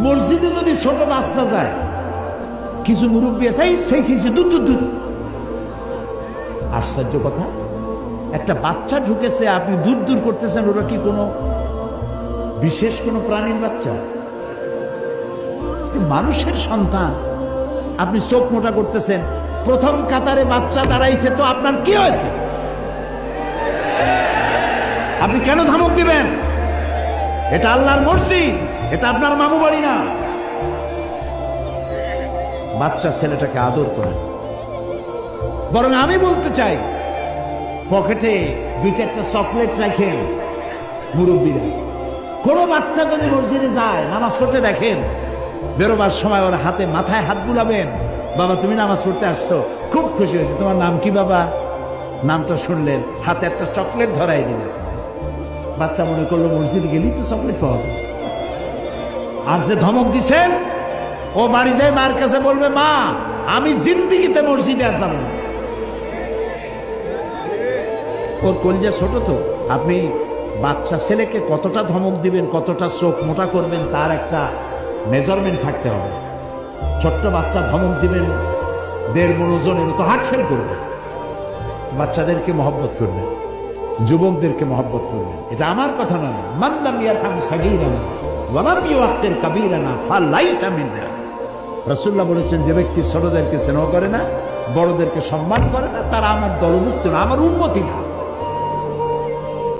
মসজিদে যদি ছোট বাচ্চা যায়, কিছু মুরব্বী আছে সেই সেই দূর দূর দূর। আশ্চর্য কথা, একটা বাচ্চা ঢুকেছে, আপনি দূর দূর করতেছেন। ওরা কি কোনো বিশেষ কোনো প্রাণীর বাচ্চা? মানুষের সন্তান, আপনি চোখ মোটা করতেছেন। প্রথম কাতারে বাচ্চা দাঁড়াইছে, তো আপনার কি হয়েছে? আপনি কেন ধমক দিবেন? এটা আল্লাহর মসজিদ, এটা আপনার মামু বাড়ি না। বাচ্চা ছেলেটাকে আদর করেন। বরং আমি বলতে চাই, পকেটে 2-4টা চকলেট রাখেন মুরব্বীরা। কোনো বাচ্চা যদি মসজিদে যায়, নামাজ পড়তে দেখেন, বেরোবার সময় ওর হাতে মাথায় হাত বুলাবেন। বাবা তুমি নামাজ পড়তে আসছো, খুব খুশি হয়েছে। তোমার নাম কি বাবা? নামটা শুনলেন, হাতে একটা চকলেট ধরাই দিলেন। বাচ্চা মনে করলো মসজিদে গেলেই তো চকলেট পাওয়া যায়। আর যে ধমক দিছেন, ও বাড়ি যায় মার কাছে বলবে, মা আমি জিন্দিগিতে মসজিদে আর যাব না। ওর কলিজা ছোট তো, আপনি বাচ্চা ছেলেকে কতটা ধমক দিবেন, কতটা চোখ মোটা করবেন, তার একটা মেজারমেন্ট থাকতে হবে। ছোট্ট বাচ্চা ধমক দিবেন 1.5 মণ ওজনের, তো হার্ট ফেল করবে। বাচ্চাদেরকে মহব্বত করবেন, যুবকদেরকে মহব্বত করবেন। এটা আমার কথা নয়। মান লাম ইয়ারহাম সাগীরানা ওয়া লাম ইউওয়াক্কির কাবীরানা ফালাইসা মিন্না। রাসূলুল্লাহ বলেছেন, যে ব্যক্তি ছোটদেরকে স্নেহ করে না, বড়দেরকে সম্মান করে না, তারা আমার দলভুক্ত না, আমার উম্মতি না।